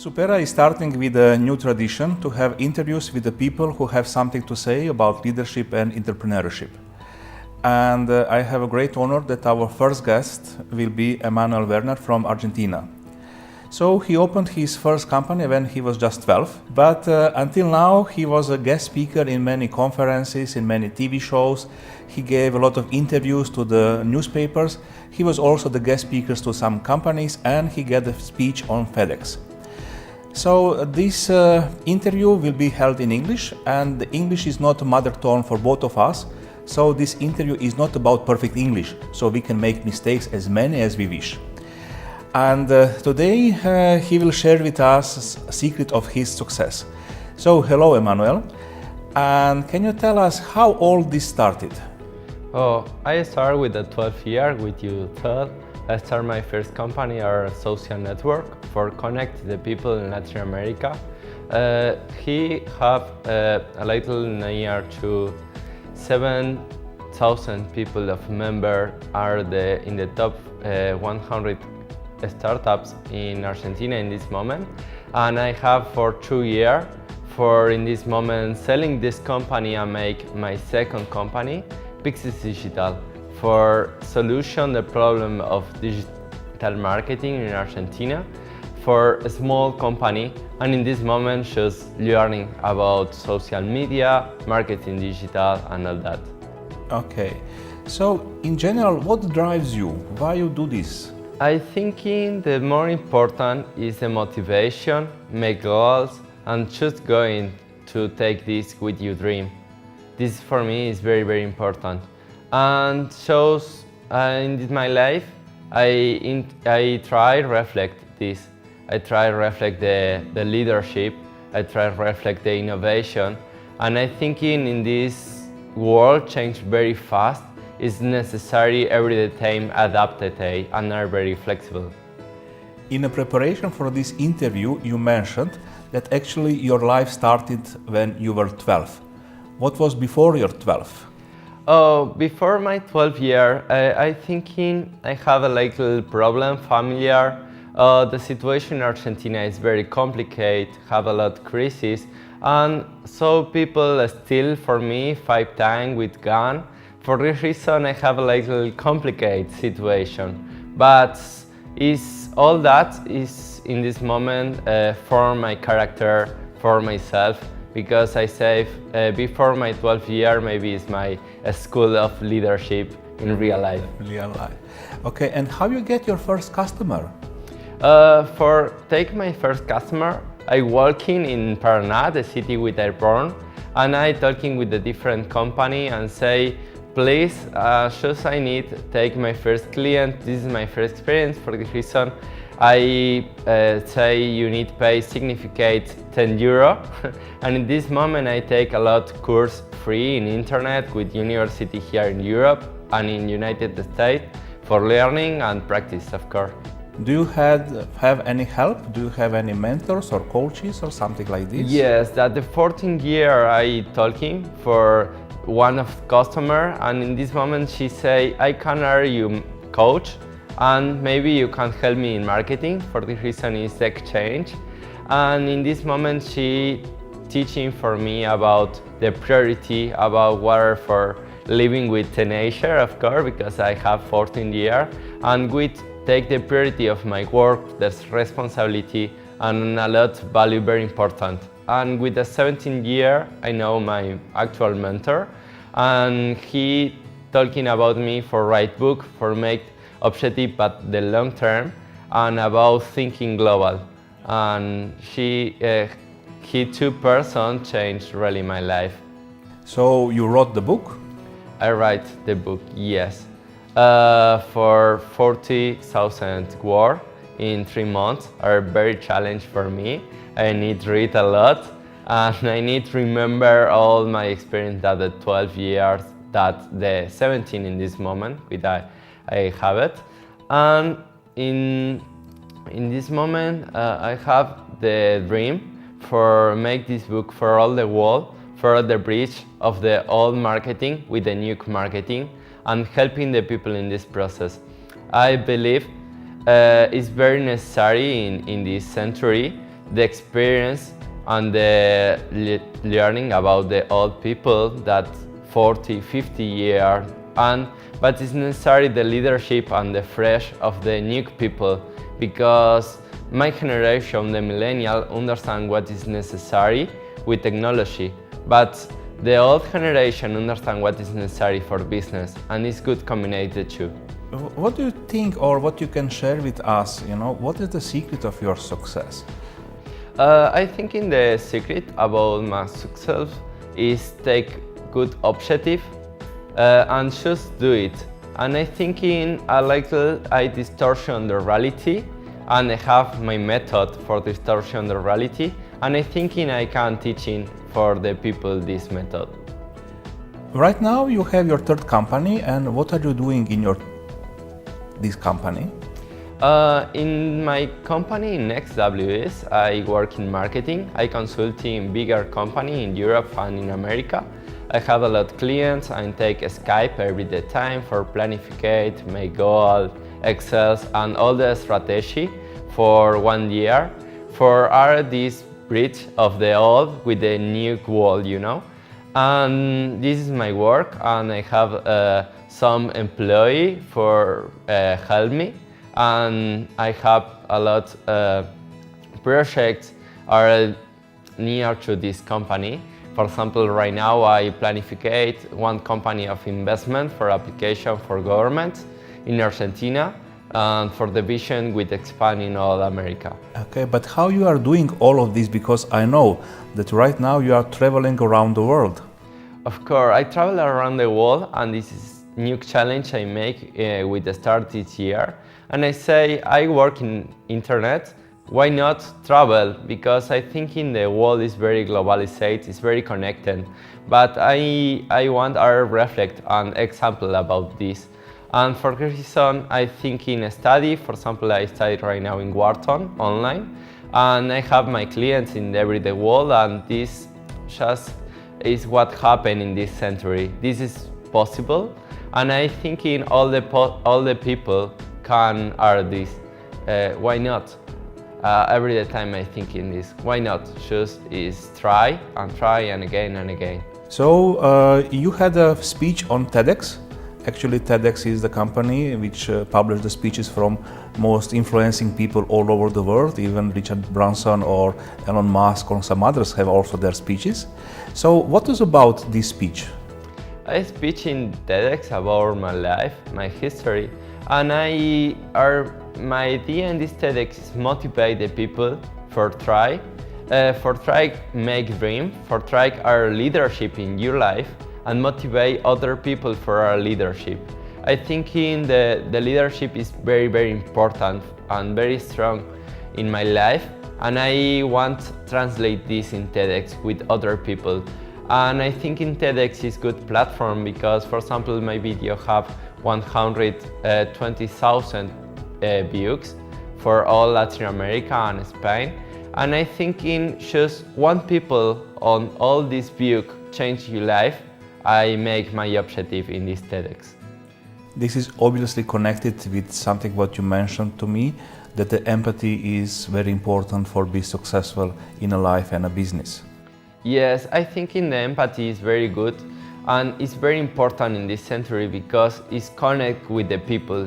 Supera is starting with a new tradition to have interviews with the people who have something to say about leadership and entrepreneurship. And I have a great honor that our first guest will be Emmanuel Werner from Argentina. So he opened his first company when he was just 12, but until now he was a guest speaker in many conferences, in many TV shows. He gave a lot of interviews to the newspapers. He was also the guest speakers to some companies, and he gave a speech on FedEx. So this interview will be held in English, and the English is not a mother tongue for both of us. So this interview is not about perfect English, so we can make mistakes as many as we wish. And today he will share with us a secret of his success. So hello Emmanuel, and can you tell us how all this started? Oh, I started with the 12th year with you thought. I started my first company, our social network for connect the people in Latin America. He have a little near to 7,000 people of member are in the top 100 startups in Argentina in this moment, and I have for 2 years in this moment selling this company and make my second company, Pixis Digital, for solution the problem of digital marketing in Argentina for a small company, and in this moment just learning about social media, marketing digital and all that. Okay, so in general, what drives you? Why you do this? I thinking the more important is the motivation, make goals, and just going to take this with your dream. This for me is very, very important. And shows in my life, I try reflect this. I try reflect the leadership. I try reflect the innovation. And I thinking in this world change very fast. It's necessary every time adapted and are very flexible. In a preparation for this interview, you mentioned that actually your life started when you were 12. What was before your 12? Oh, before my 12th year, I thinking I have a little problem, familiar. The situation in Argentina is very complicated, have a lot of crisis, and so people steal for me 5 times with gun. For this reason, I have a little complicated situation, but all that is in this moment for my character, for myself, because I say before my 12th year, maybe it's my school of leadership in real life. Real life. Okay, and how you get your first customer? For take my first customer, I walking in Paraná, the city where I born, and I talking with the different company and say, please, just I need take my first client. This is my first experience. For this reason, I say you need pay significant 10 euro. And in this moment, I take a lot course free in internet with university here in Europe and in United States for learning and practice, of course. Do you have any help? Do you have any mentors or coaches or something like this? Yes, that the 14th year I talking for one of customer, and in this moment she say, I can hire you coach and maybe you can help me in marketing. For this reason is exchange. And in this moment she teaching for me about the priority, about water for living with teenager, of course, because I have 14 years, and with take the priority of my work, there's responsibility and a lot value very important. And with the 17th year, I know my actual mentor, and he talking about me for write book, for make objective but the long term, and about thinking global. And he 2 person changed really my life. So you wrote the book? I write the book, yes. For 40,000 words in 3 months are very challenging for me. I need to read a lot, and I need to remember all my experience that the 12 years, that the 17 in this moment, with I have it. And in this moment, I have the dream for make this book for all the world, for the bridge of the old marketing with the new marketing, and helping the people in this process. I believe it's very necessary in this century the experience and the learning about the old people that 40, 50 years, but it's necessary the leadership and the fresh of the new people, because my generation, the millennial, understand what is necessary with technology, but the old generation understand what is necessary for business, and it's good combine the two. What do you think, or what you can share with us, what is the secret of your success? I think in the secret about my success is take good objective and just do it. And I think I distortion the reality, and I have my method for distortion the reality, and I thinking I can teaching for the people this method. Right now you have your third company, and what are you doing in this company? In my company, in NextWS, I work in marketing. I consult in bigger company in Europe and in America. I have a lot of clients. I take Skype every day time for planificate, make goal, Excel, and all the strategy for 1 year for this bridge of the old with the new world, And this is my work, and I have some employee for help me. And I have a lot projects are near to this company. For example, right now I planificate one company of investment for application for government in Argentina, and for the vision with expanding all America. Okay, but how you are doing all of this? Because I know that right now you are traveling around the world. Of course, I travel around the world, and this is new challenge I make with the start this year. And I say I work in internet, why not travel? Because I think in the world is very globalized, it's very connected. But I want to reflect an example about this. And for this reason, I think in a study, for example, I study right now in Wharton online, and I have my clients in everyday world, and this just is what happened in this century. This is possible, and I think in all the people can are this. Why not? Every time I think in this. Why not? Just is try and again and again. So you had a speech on TEDx. Actually, TEDx is the company which publishes the speeches from most influencing people all over the world. Even Richard Branson or Elon Musk or some others have also their speeches. So what is about this speech? I speak in TEDx about my life, my history, and my idea in this TEDx is motivate the people for try make dream, for try our leadership in your life, and motivate other people for our leadership. I think the leadership is very, very important and very strong in my life, and I want to translate this in TEDx with other people. And I think in TEDx is good platform because, for example, my video have 120,000 views for all Latin America and Spain. And I think in just one people on all these views change your life, I make my objective in this TEDx. This is obviously connected with something what you mentioned to me, that the empathy is very important for being successful in a life and a business. Yes, I think in the empathy is very good, and it's very important in this century because it's connect with the people,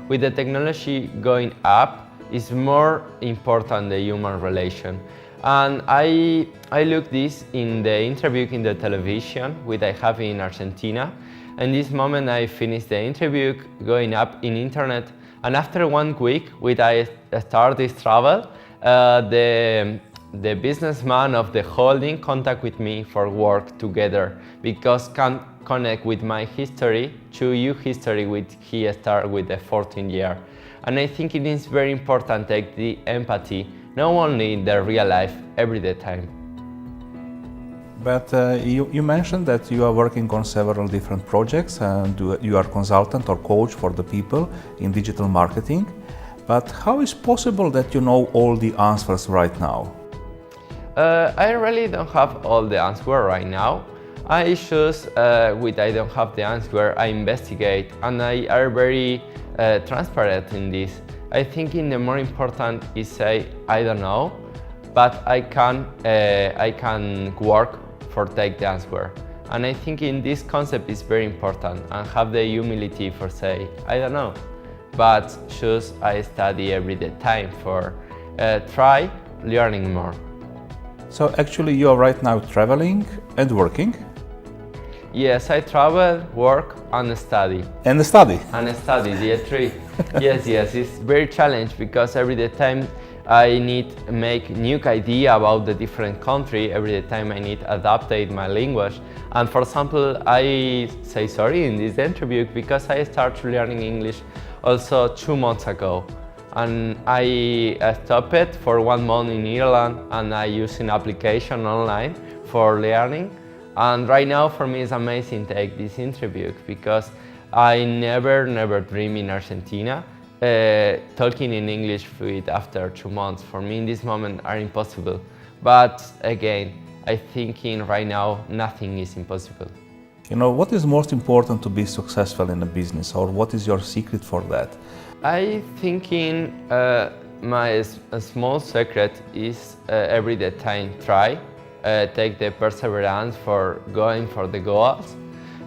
With the technology going up, it's more important the human relation. And I look this in the interview in the television which I have in Argentina. And this moment I finished the interview going up in internet, and after 1 week when I start this travel, the businessman of the holding contact with me for work together because can connect with my history to your history which he started with the 14 year. And I think it is very important to take the empathy, not only in the real life, everyday time. But you mentioned that you are working on several different projects and you are consultant or coach for the people in digital marketing. But how is possible that you know all the answers right now? I really don't have all the answers right now. I choose with I don't have the answer, I investigate, and I are very transparent in this. I think the more important is say I don't know, but I can work for take the answer. And I think in this concept is very important, and have the humility for say, I don't know, but choose I study every day time for try learning more. So actually you are right now traveling and working? Yes, I travel, work and study. And study? And study, the three. Yes, it's very challenging because every day time I need to make new idea about the different country. Every time I need to adapt my language. And for example, I say sorry in this interview because I started learning English also 2 months ago. And I stopped it for 1 month in Ireland, and I use an application online for learning. And right now for me it's amazing to take this interview because I never dream in Argentina. Talking in English fluid after 2 months for me in this moment are impossible. But again, I thinking right now nothing is impossible. You know, what is most important to be successful in a business, or what is your secret for that? I thinking my small secret is every day time try, take the perseverance for going for the goals.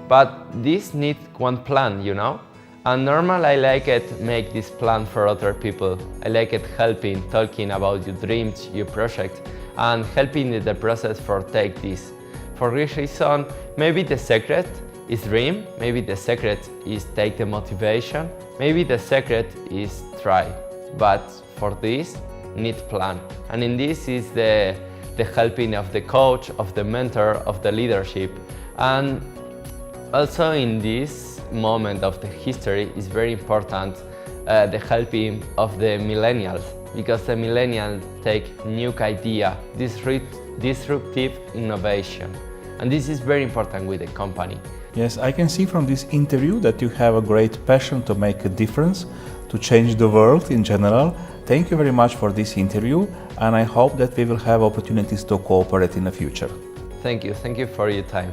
But this needs one plan, you know? And normally I like it make this plan for other people. I like it helping, talking about your dreams, your project, and helping in the process for take this. For this reason, maybe the secret is dream, maybe the secret is take the motivation, maybe the secret is try. But for this, need plan. And in this is the helping of the coach, of the mentor, of the leadership. And also in this moment of the history is very important the helping of the millennials, because the millennials take new idea, disruptive innovation. And this is very important with the company. Yes, I can see from this interview that you have a great passion to make a difference, to change the world in general. Thank you very much for this interview, and I hope that we will have opportunities to cooperate in the future. Thank you for your time.